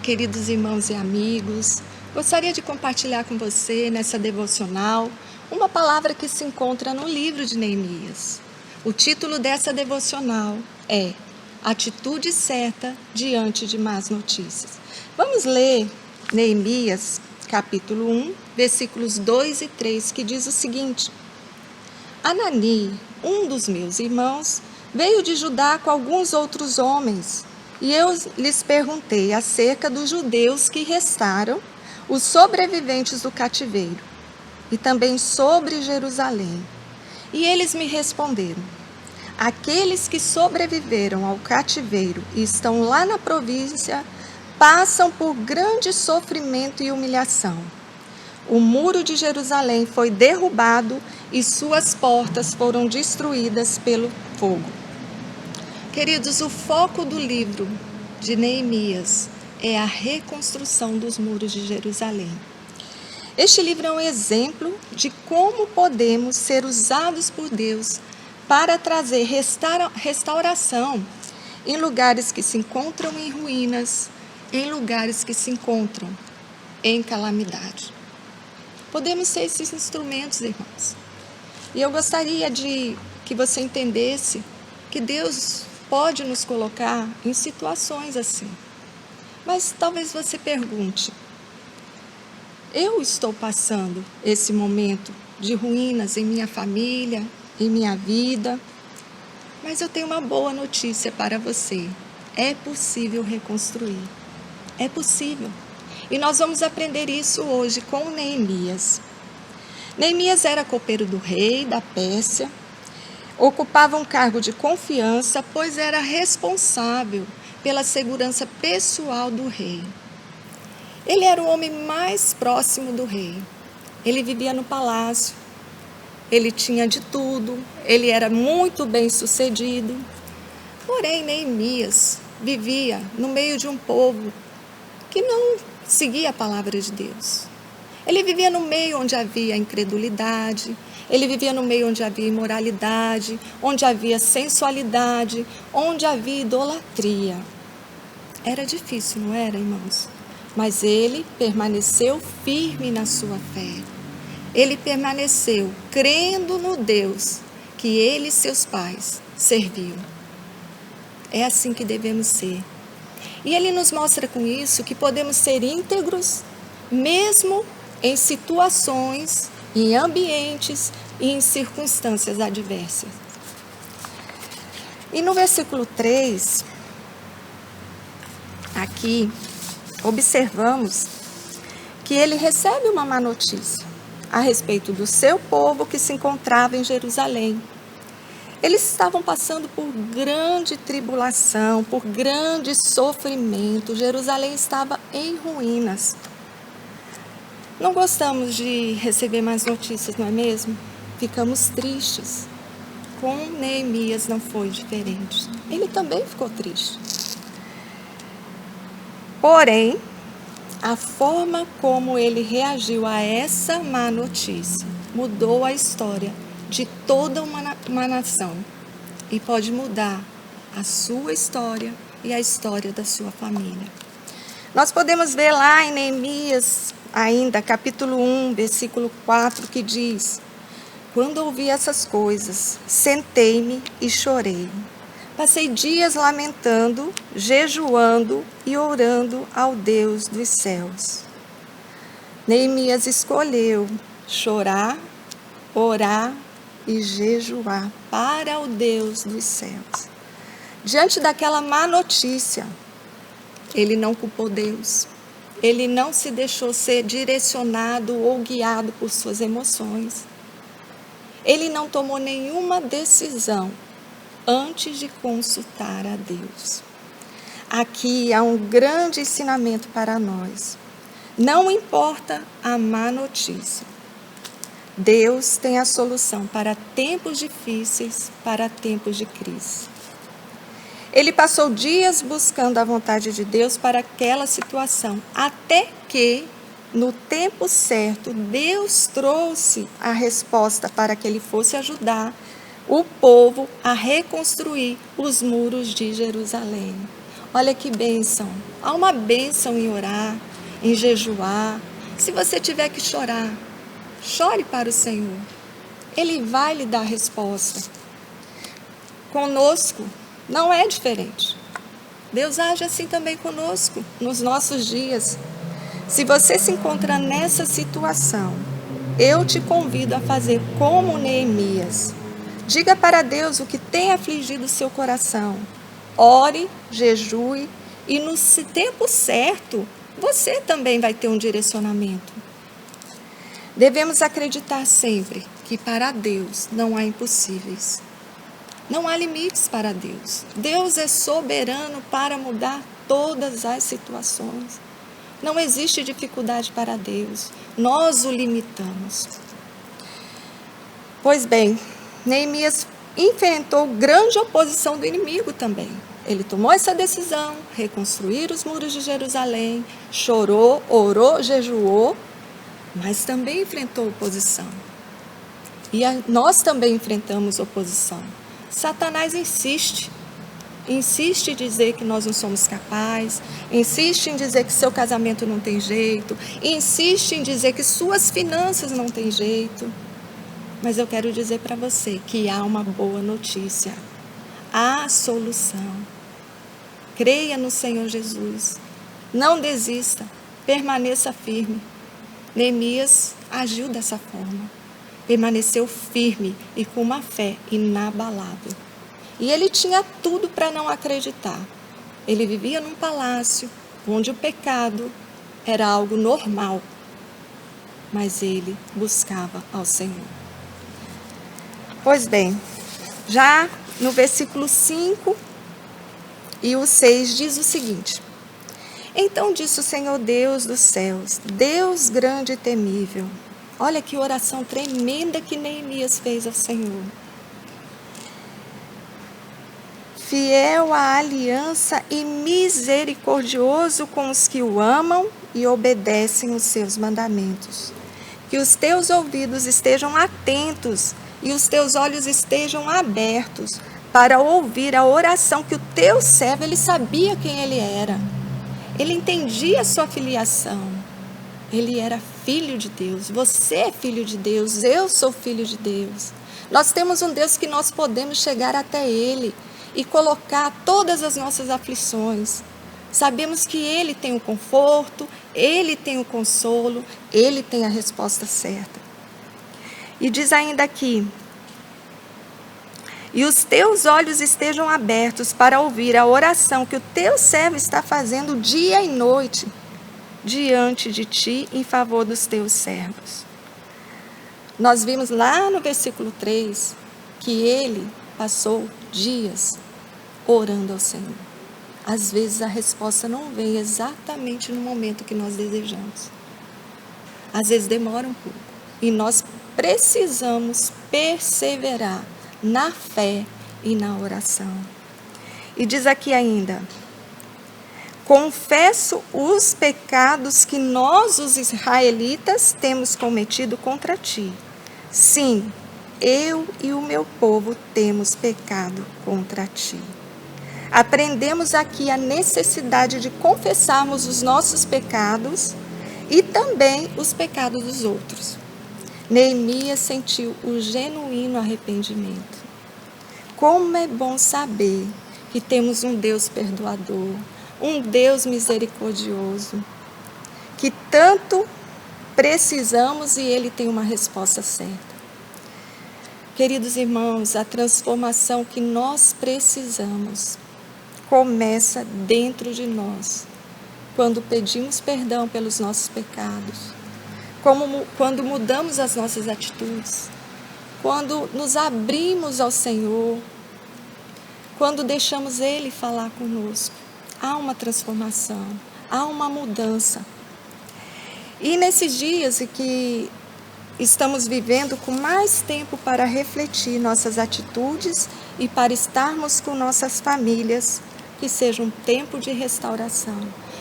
queridos irmãos e amigos. Gostaria de compartilhar com você, nessa devocional, uma palavra que se encontra no livro de Neemias. O título dessa devocional é Atitude Certa Diante de Más Notícias. Vamos ler Neemias, capítulo 1, versículos 2 e 3, que diz o seguinte: Anani, um dos meus irmãos, veio de Judá com alguns outros homens, e eu lhes perguntei acerca dos judeus que restaram, os sobreviventes do cativeiro, e também sobre Jerusalém. E eles me responderam: aqueles que sobreviveram ao cativeiro e estão lá na província passam por grande sofrimento e humilhação. O muro de Jerusalém foi derrubado e suas portas foram destruídas pelo fogo. Queridos, o foco do livro de Neemias é a reconstrução dos muros de Jerusalém. Este livro é um exemplo de como podemos ser usados por Deus para trazer restauração em lugares que se encontram em ruínas, em lugares que se encontram em calamidade. Podemos ser esses instrumentos, irmãos. E eu gostaria de que você entendesse que Deus pode nos colocar em situações assim. Mas talvez você pergunte: eu estou passando esse momento de ruínas em minha família, em minha vida, mas eu tenho uma boa notícia para você. É possível reconstruir. É possível. E nós vamos aprender isso hoje com Neemias. Neemias era copeiro do rei da Pérsia, ocupava um cargo de confiança, pois era responsável pela segurança pessoal do rei. Ele era o homem mais próximo do rei. Ele vivia no palácio, ele tinha de tudo, ele era muito bem sucedido. Porém, Neemias vivia no meio de um povo que não seguia a palavra de Deus. Ele vivia no meio onde havia incredulidade, ele vivia no meio onde havia imoralidade, onde havia sensualidade, onde havia idolatria. Era difícil, não era, irmãos? Mas ele permaneceu firme na sua fé. Ele permaneceu crendo no Deus que ele e seus pais serviam. É assim que devemos ser. E ele nos mostra com isso que podemos ser íntegros, mesmo em situações, em ambientes e em circunstâncias adversas. E no versículo 3, aqui, observamos que ele recebe uma má notícia a respeito do seu povo que se encontrava em Jerusalém. Eles estavam passando por grande tribulação, por grande sofrimento. Jerusalém estava em ruínas. Não gostamos de receber mais notícias, não é mesmo? Ficamos tristes. Com Neemias não foi diferente. Ele também ficou triste. Porém, a forma como ele reagiu a essa má notícia mudou a história de toda uma nação e pode mudar a sua história e a história da sua família. Nós podemos ver lá em Neemias, ainda, capítulo 1, versículo 4, que diz: quando ouvi essas coisas, sentei-me e chorei. Passei dias lamentando, jejuando e orando ao Deus dos céus. Neemias escolheu chorar, orar e jejuar para o Deus dos céus. Diante daquela má notícia, ele não culpou Deus. Ele não se deixou ser direcionado ou guiado por suas emoções. Ele não tomou nenhuma decisão antes de consultar a Deus. Aqui há um grande ensinamento para nós. Não importa a má notícia. Deus tem a solução para tempos difíceis, para tempos de crise. Ele passou dias buscando a vontade de Deus para aquela situação, até que, no tempo certo, Deus trouxe a resposta para que ele fosse ajudar o povo a reconstruir os muros de Jerusalém. Olha que bênção. Há uma bênção em orar, em jejuar. Se você tiver que chorar, chore para o Senhor. Ele vai lhe dar resposta. Conosco não é diferente. Deus age assim também conosco, nos nossos dias. Se você se encontra nessa situação, eu te convido a fazer como Neemias. Diga para Deus o que tem afligido o seu coração. Ore, jejue e no tempo certo, você também vai ter um direcionamento. Devemos acreditar sempre que para Deus não há impossíveis. Não há limites para Deus. Deus é soberano para mudar todas as situações. Não existe dificuldade para Deus. Nós o limitamos. Pois bem, Neemias enfrentou grande oposição do inimigo também. Ele tomou essa decisão, reconstruir os muros de Jerusalém, chorou, orou, jejuou, mas também enfrentou oposição. E nós também enfrentamos oposição. Satanás insiste em dizer que nós não somos capazes, insiste em dizer que seu casamento não tem jeito, insiste em dizer que suas finanças não têm jeito. Mas eu quero dizer para você que há uma boa notícia, há solução. Creia no Senhor Jesus, não desista, permaneça firme. Neemias agiu dessa forma. Permaneceu firme e com uma fé inabalável. E ele tinha tudo para não acreditar. Ele vivia num palácio onde o pecado era algo normal, mas ele buscava ao Senhor. Pois bem, já no versículo 5 e o 6 diz o seguinte: Então disse o Senhor Deus dos céus, Deus grande e temível. Olha que oração tremenda que Neemias fez ao Senhor. Fiel à aliança e misericordioso com os que o amam e obedecem os seus mandamentos. Que os teus ouvidos estejam atentos e os teus olhos estejam abertos para ouvir a oração que o teu servo, ele sabia quem ele era. Ele entendia a sua filiação. Ele era filho de Deus, você é filho de Deus, eu sou filho de Deus. Nós temos um Deus que nós podemos chegar até Ele e colocar todas as nossas aflições. Sabemos que Ele tem o conforto, Ele tem o consolo, Ele tem a resposta certa. E diz ainda aqui: E os teus olhos estejam abertos para ouvir a oração que o teu servo está fazendo dia e noite diante de ti em favor dos teus servos. Nós vimos lá no versículo 3 que ele passou dias orando ao Senhor. Às vezes a resposta não vem exatamente no momento que nós desejamos. Às vezes demora um pouco. E nós precisamos perseverar na fé e na oração. E diz aqui ainda: Confesso os pecados que nós, os israelitas, temos cometido contra ti. Sim, eu e o meu povo temos pecado contra ti. Aprendemos aqui a necessidade de confessarmos os nossos pecados e também os pecados dos outros. Neemias sentiu o genuíno arrependimento. Como é bom saber que temos um Deus perdoador, um Deus misericordioso, que tanto precisamos e Ele tem uma resposta certa. Queridos irmãos, a transformação que nós precisamos começa dentro de nós, quando pedimos perdão pelos nossos pecados, quando mudamos as nossas atitudes, quando nos abrimos ao Senhor, quando deixamos Ele falar conosco. Há uma transformação, há uma mudança. E nesses dias em que estamos vivendo com mais tempo para refletir nossas atitudes e para estarmos com nossas famílias, que seja um tempo de restauração,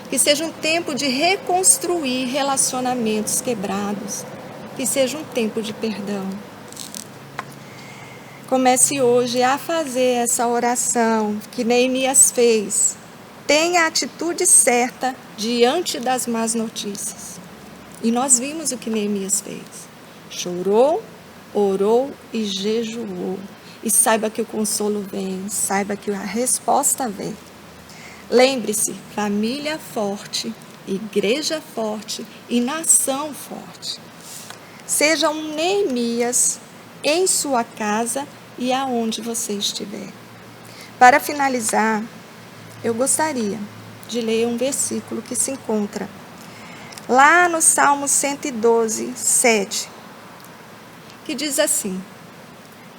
que seja um tempo de reconstruir relacionamentos quebrados, que seja um tempo de perdão. Comece hoje a fazer essa oração que Neemias fez. Tenha a atitude certa diante das más notícias. E nós vimos o que Neemias fez. Chorou, orou e jejuou. E saiba que o consolo vem, saiba que a resposta vem. Lembre-se, família forte, igreja forte e nação forte. Seja um Neemias em sua casa e aonde você estiver. Para finalizar, eu gostaria de ler um versículo que se encontra lá no Salmo 112, 7, que diz assim: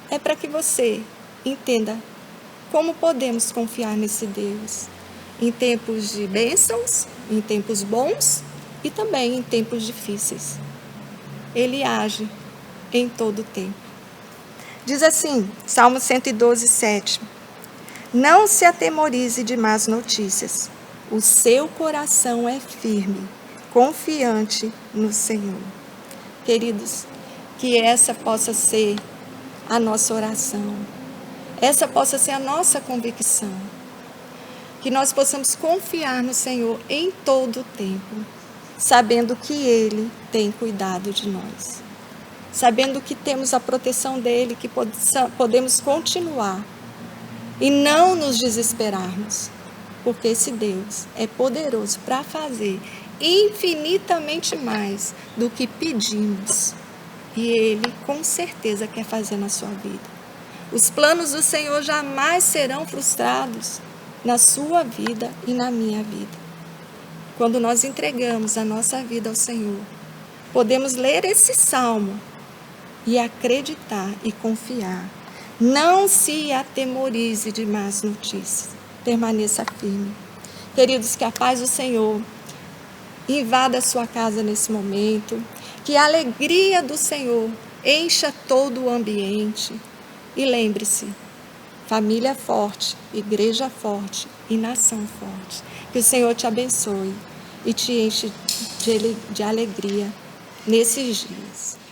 é para que você entenda como podemos confiar nesse Deus em tempos de bênçãos, em tempos bons e também em tempos difíceis. Ele age em todo o tempo. Diz assim, Salmo 112, 7. Não se atemorize de más notícias. O seu coração é firme, confiante no Senhor. Queridos, que essa possa ser a nossa oração. Essa possa ser a nossa convicção. Que nós possamos confiar no Senhor em todo o tempo, sabendo que Ele tem cuidado de nós. Sabendo que temos a proteção dEle, que podemos continuar e não nos desesperarmos, porque esse Deus é poderoso para fazer infinitamente mais do que pedimos. E Ele com certeza quer fazer na sua vida. Os planos do Senhor jamais serão frustrados na sua vida e na minha vida. Quando nós entregamos a nossa vida ao Senhor, podemos ler esse salmo e acreditar e confiar. Não se atemorize de más notícias. Permaneça firme. Queridos, que a paz do Senhor invada a sua casa nesse momento. Que a alegria do Senhor encha todo o ambiente. E lembre-se, família forte, igreja forte e nação forte. Que o Senhor te abençoe e te enche de alegria nesses dias.